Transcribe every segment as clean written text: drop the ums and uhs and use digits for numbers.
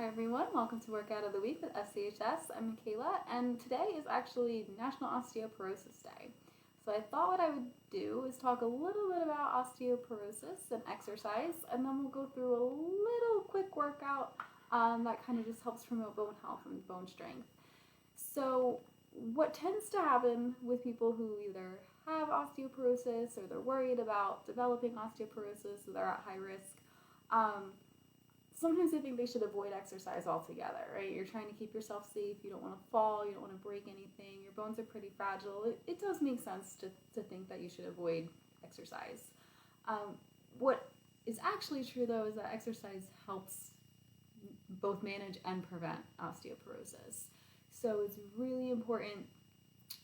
Hi everyone, welcome to Workout of the Week with SCHS. I'm Michaela, and today is actually National Osteoporosis Day. So I thought what I would do is talk a little bit about osteoporosis and exercise, and then we'll go through a little quick workout that kind of just helps promote bone health and bone strength. So what tends to happen with people who either have osteoporosis or they're worried about developing osteoporosis, so they're at high risk, sometimes they think they should avoid exercise altogether, right? You're trying to keep yourself safe. You don't want to fall. You don't want to break anything. Your bones are pretty fragile. It does make sense to think that you should avoid exercise. What is actually true, though, is that exercise helps both manage and prevent osteoporosis. So it's really important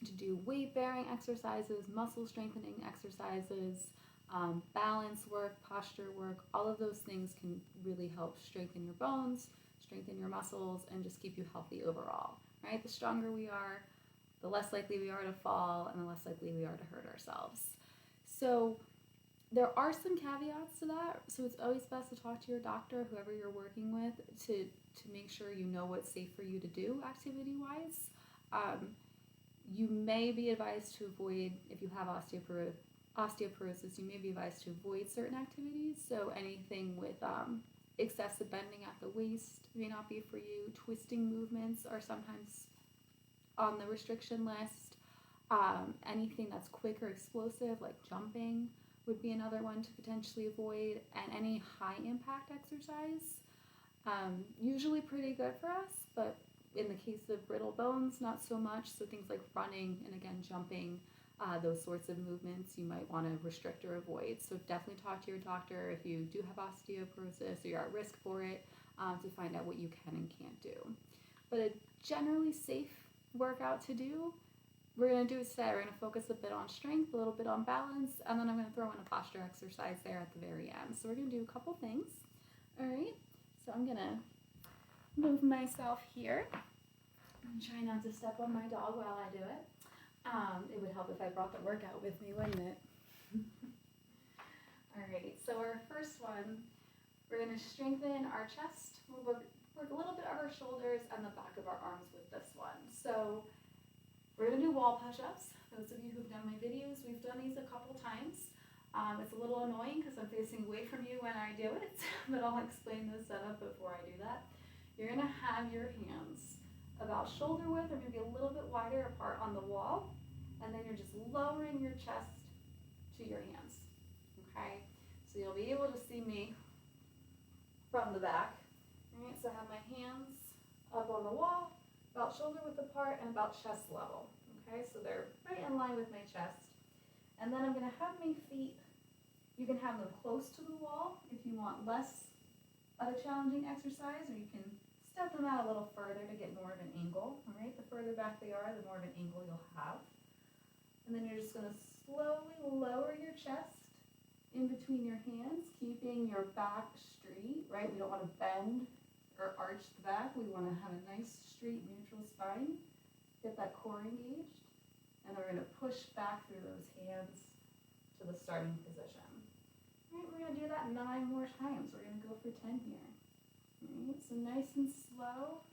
to do weight-bearing exercises, muscle strengthening exercises, balance work, posture work. All of those things can really help strengthen your bones, strengthen your muscles, and just keep you healthy overall, right? The stronger we are, the less likely we are to fall, and the less likely we are to hurt ourselves. So there are some caveats to that, so it's always best to talk to your doctor, whoever you're working with, to make sure you know what's safe for you to do activity-wise. You may be advised to avoid, if you have osteoporosis, you may be advised to avoid certain activities. So anything with excessive bending at the waist may not be for you. Twisting movements are sometimes on the restriction list. Anything that's quick or explosive, like jumping, would be another one to potentially avoid. And any high impact exercise, usually pretty good for us, but in the case of brittle bones, not so much. So things like running and, again, jumping, those sorts of movements you might want to restrict or avoid. So definitely talk to your doctor if you do have osteoporosis or you're at risk for it, to find out what you can and can't do. But a generally safe workout to do, we're going to do it today. We're going to focus a bit on strength, a little bit on balance, and then I'm going to throw in a posture exercise there at the very end. So we're going to do a couple things. All right, so I'm going to move myself here and try not to step on my dog while I do it. It would help if I brought the workout with me, wouldn't it? All right, so our first one, we're going to strengthen our chest. We'll work a little bit of our shoulders and the back of our arms with this one. So we're going to do wall push-ups. Those of you who've done my videos, we've done these a couple times. It's a little annoying because I'm facing away from you when I do it, but I'll explain the setup before I do that. You're going to have your hands about shoulder width or maybe a little bit wider apart on the wall, and then you're just lowering your chest to your hands, okay? So you'll be able to see me from the back. All right, so I have my hands up on the wall, about shoulder width apart and about chest level, okay? So they're right in line with my chest. And then I'm gonna have my feet, you can have them close to the wall if you want less of a challenging exercise, or you can step them out a little further to get more of an angle, all right? The further back they are, the more of an angle you'll have. And then you're just going to slowly lower your chest in between your hands, keeping your back straight, right? We don't want to bend or arch the back. We want to have a nice, straight, neutral spine. Get that core engaged. And then we're going to push back through those hands to the starting position. All right, we're going to do that 9 more times. We're going to go for 10 here. All right, so nice and slow.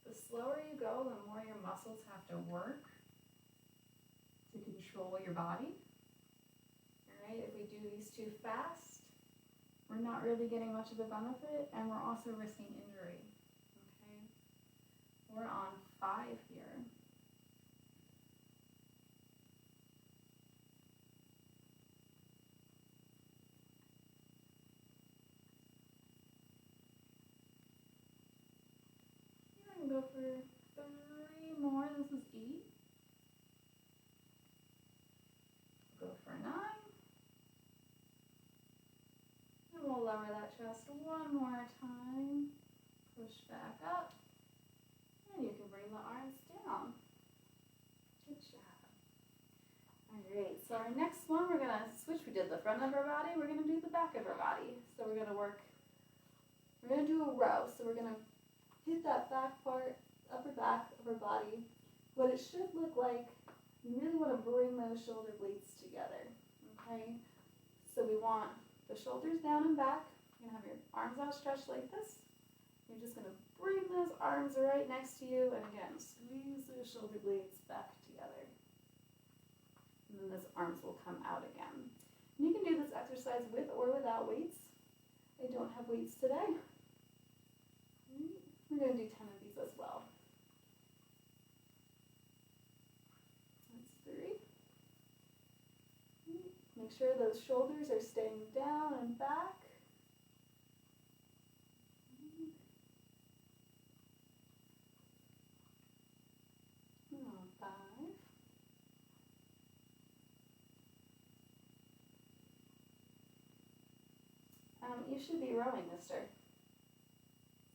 The slower you go, the more your muscles have to work to control your body. All right, if we do these too fast, we're not really getting much of a benefit, and we're also risking injury. Okay, we're on 5 here. I'm going to go for 3 more. This is 8. Go for 9. And we'll lower that chest 1 more time. Push back up. And you can bring the arms down. Good job. Alright, so our next one, we're going to switch. We did the front of our body. We're going to do the back of our body. So we're going to do a row. So we're going to hit that back part, upper back of our body. What it should look like, you really want to bring those shoulder blades together, okay? So we want the shoulders down and back. You're going to have your arms outstretched like this. You're just going to arms right next to you, and again, squeeze those shoulder blades back together. And then those arms will come out again. And you can do this exercise with or without weights. I don't have weights today. We're going to do 10 of these as well. That's 3. Make sure those shoulders are staying down and back. 5. You should be rowing, mister.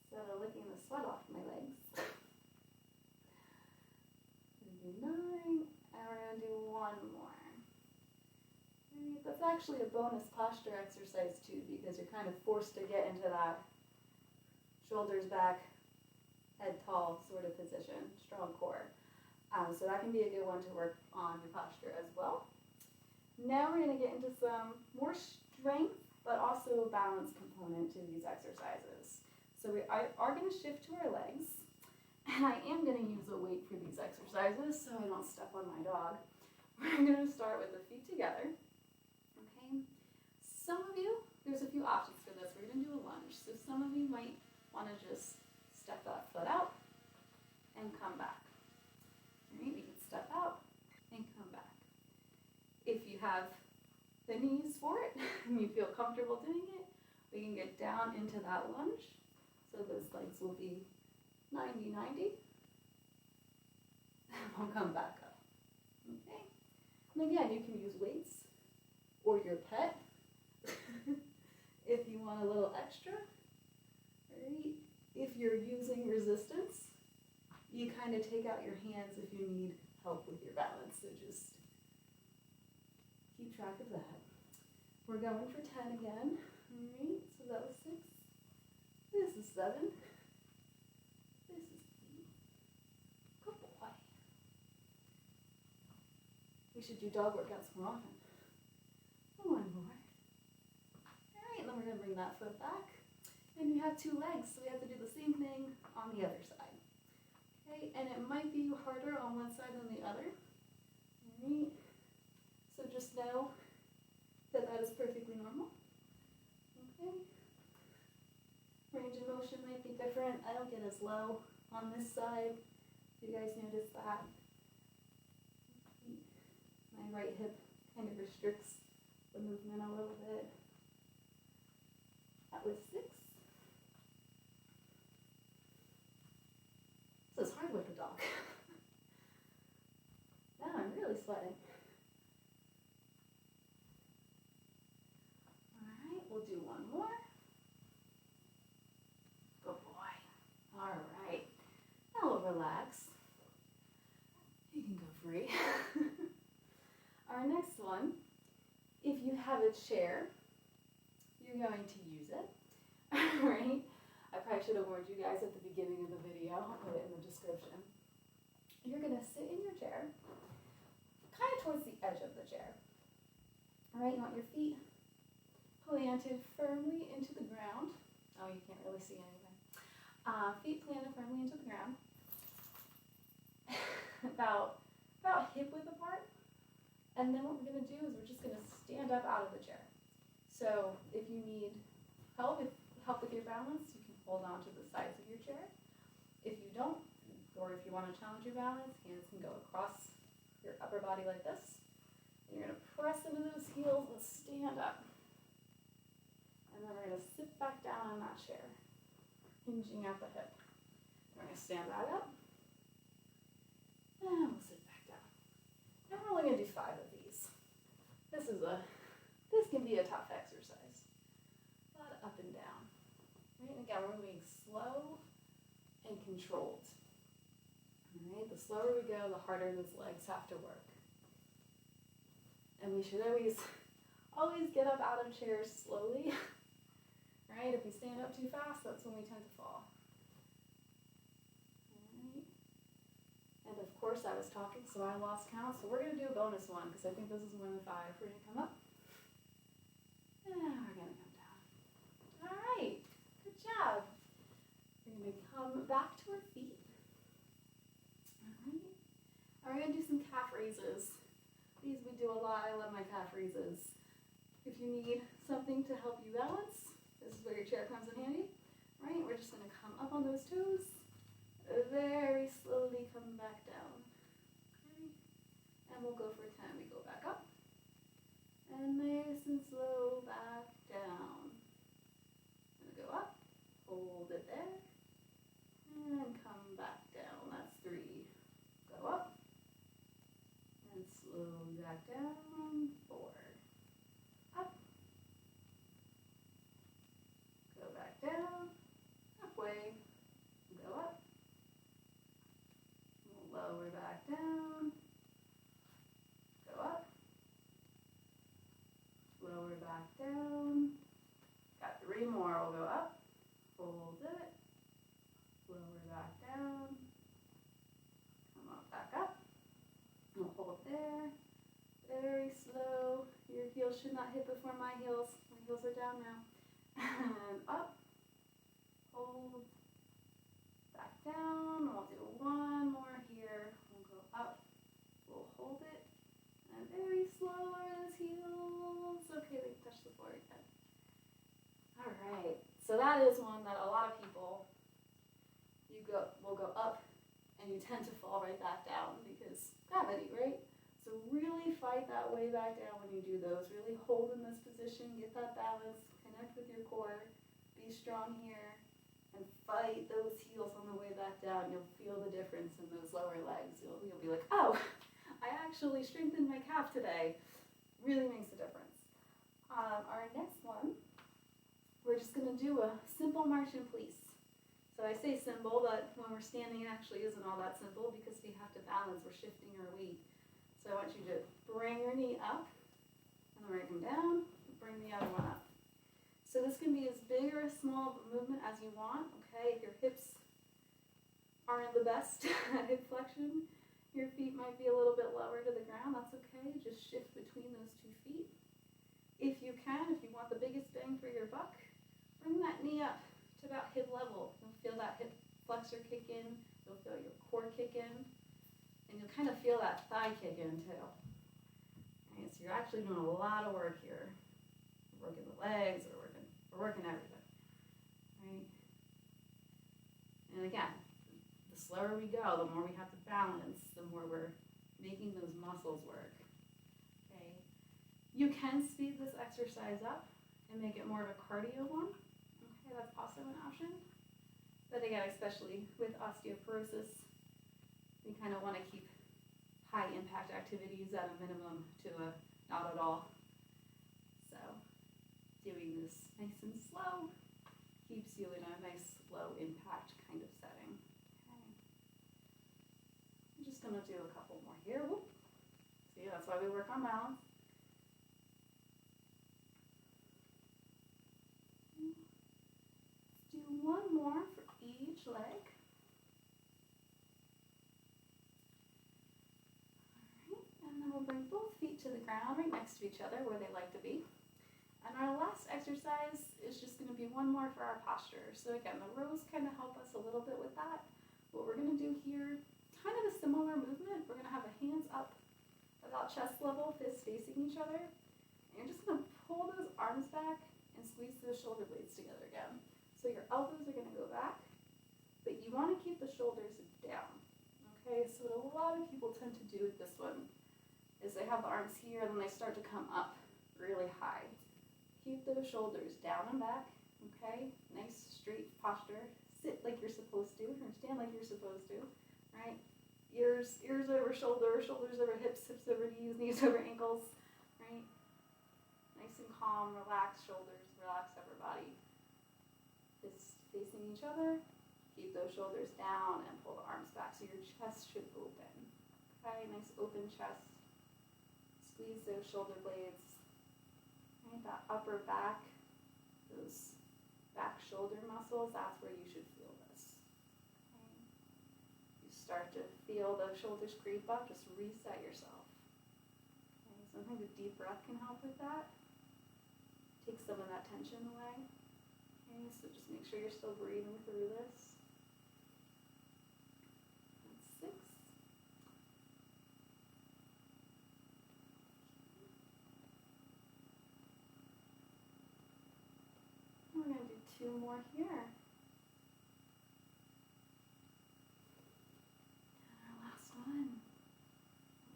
Instead of licking the sweat off my legs. We're going to do 9, and we're going to do 1 more. That's actually a bonus posture exercise too, because you're kind of forced to get into that shoulders back, head tall sort of position, strong core. So that can be a good one to work on your posture as well. Now we're going to get into some more strength, but also a balance component to these exercises. So we are going to shift to our legs, and I am going to use a weight for these exercises so I don't step on my dog. We're going to start with the feet together. Okay. Some of you, there's a few options for this. We're going to do a lunge. So some of you might want to just step that foot out and come back. All right, we can step out and come back. If you have the knees for it and you feel comfortable doing it, we can get down into that lunge. So those legs will be 90-90. And we'll come back up. Okay. And again, you can use weights or your pet if you want a little extra. Right? If you're using resistance, you kind of take out your hands if you need help with your balance. So just keep track of that. We're going for 10 again. All right, so that was 6. This is 7. This is 8. Good boy. We should do dog workouts more often. 1 more. All right, then we're going to bring that foot back. And you have 2 legs, so we have to do the same thing on the other side. Okay, and it might be harder on one side than the other. All right, so just know that that is perfectly normal. Okay, range of motion might be different. I don't get as low on this side. You guys notice that? My right hip kind of restricts the movement a little bit. That was 6. So it's hard with the dog. Now I'm really sweating. Alright, we'll do 1 more. Good boy. Alright. Now we'll relax. You can go free. Our next one, if you have a chair, you're going to use it. Alright? I probably should have warned you guys at the beginning of the video. I'll put it in the description. You're going to sit in your chair, kind of towards the edge of the chair. All right, you want your feet planted firmly into the ground. Oh, you can't really see anything. Feet planted firmly into the ground. about hip width apart. And then what we're going to do is we're just going to stand up out of the chair. So if you need help with your balance, you can hold on to the sides of your chair. If you don't, or if you want to challenge your balance, hands can go across your upper body like this. And you're going to press into those heels and stand up. And then we're going to sit back down on that chair, hinging at the hip. We're going to stand back up. And we'll sit back down. And we're only going to do 5 of these. This can be a tough exercise. A lot of up and down. Right, and again, we're moving slow and controlled. All right, the slower we go, the harder those legs have to work. And we should always get up out of chairs slowly. Right, if we stand up too fast, that's when we tend to fall. All right. And of course, I was talking, so I lost count. So we're going to do a bonus one, because I think this is more than 5. We're going to come up. And we're going to come down. All right. Good job. We're going to come back to our feet. All right. We're going to do some calf raises. These we do a lot. I love my calf raises. If you need something to help you balance, this is where your chair comes in handy. Right? We're just going to come up on those toes. Very slowly come back down. Okay. And we'll go for 10. We go back up. And nice and slow back down. I'm going to go up. Hold it there. And come back down. That's 3. Go up. And slow back down. 4. Up. Go back down. Halfway. Go up. We'll lower back down. Go up. Lower back down. Got 3 more. We'll go up. Hold it. Lower back down. Come on back up. We'll hold there. Very slow. Your heels should not hit before my heels. My heels are down now. And up. Hold. Back down. We'll do 1 more here. We'll go up. We'll hold it. And very slow are those heels. Okay, they touch the floor again. All right. So that is one that a lot of people, will go up and you tend to fall right back down because gravity, right? So really fight that way back down when you do those. Really hold in this position, get that balance, connect with your core, be strong here, and fight those heels on the way back down. You'll feel the difference in those lower legs. You'll be like, oh, I actually strengthened my calf today. Really makes a difference. Our next one, we're just going to do a simple march in place. So I say simple, but when we're standing, it actually isn't all that simple because we have to balance. We're shifting our weight. So I want you to bring your knee up, and then we're going to come down, bring the other one up. So this can be as big or as small of a movement as you want, okay? If your hips aren't the best at hip flexion, your feet might be a little bit lower to the ground. That's okay. Just shift between those 2 feet. If you can, if you want the biggest bang for your buck, bring that knee up to about hip level. You'll feel that hip flexor kick in. You'll feel your core kick in. And you'll kind of feel that thigh kick in too. Right, so you're actually doing a lot of work here. We're working the legs, we're working everything. Right? And again, the slower we go, the more we have to balance, the more we're making those muscles work. Okay? You can speed this exercise up and make it more of a cardio one. Okay, that's also an option. But again, especially with osteoporosis, we kind of want to keep high impact activities at a minimum to a not at all. So doing this nice and slow keeps you in a nice low impact kind of setting. Okay. I'm just going to do a couple more here. Whoop. See, that's why we work on balance. Let's do 1 more for each leg. And then we'll bring both feet to the ground right next to each other where they like to be. And our last exercise is just going to be 1 more for our posture. So again, the rows kind of help us a little bit with that. What we're going to do here, kind of a similar movement. We're going to have the hands up about chest level, fists facing each other. And you're just going to pull those arms back and squeeze those shoulder blades together again. So your elbows are going to go back, but you want to keep the shoulders down. Okay, so what a lot of people tend to do with this one is they have the arms here and then they start to come up really high. Keep those shoulders down and back, okay? Nice straight posture. Sit like you're supposed to, or stand like you're supposed to, right? Ears over shoulders, shoulders over hips, hips over knees, knees over ankles, right? Nice and calm, relaxed shoulders, relaxed upper body. Fists facing each other. Keep those shoulders down and pull the arms back so your chest should open. Okay, nice open chest. Squeeze those shoulder blades. Right, that upper back, those back shoulder muscles, that's where you should feel this. Okay. You start to feel the shoulders creep up, just reset yourself. Okay, sometimes a deep breath can help with that. Take some of that tension away. Okay, so just make sure you're still breathing through this. 2 more here. And our last one.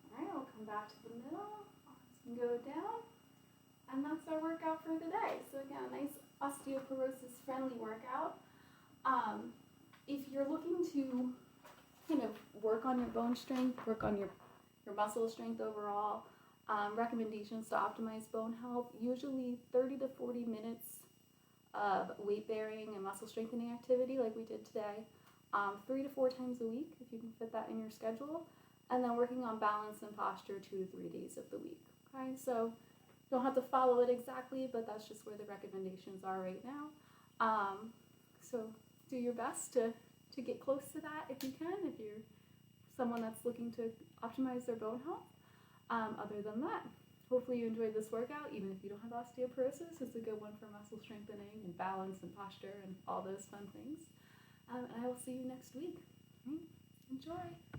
All right, I'll come back to the middle. Arms can go down. And that's our workout for the day. So again, a nice osteoporosis friendly workout. If you're looking to kind of work on your bone strength, work on your muscle strength overall, recommendations to optimize bone health, usually 30 to 40 minutes of weight bearing and muscle strengthening activity like we did today, 3 to 4 times a week if you can fit that in your schedule, and then working on balance and posture 2 to 3 days of the week. Okay, so you don't have to follow it exactly, but that's just where the recommendations are right now. So do your best to get close to that if you can, if you're someone that's looking to optimize their bone health. Other than that, hopefully you enjoyed this workout. Even if you don't have osteoporosis, it's a good one for muscle strengthening and balance and posture and all those fun things. And I will see you next week. Enjoy.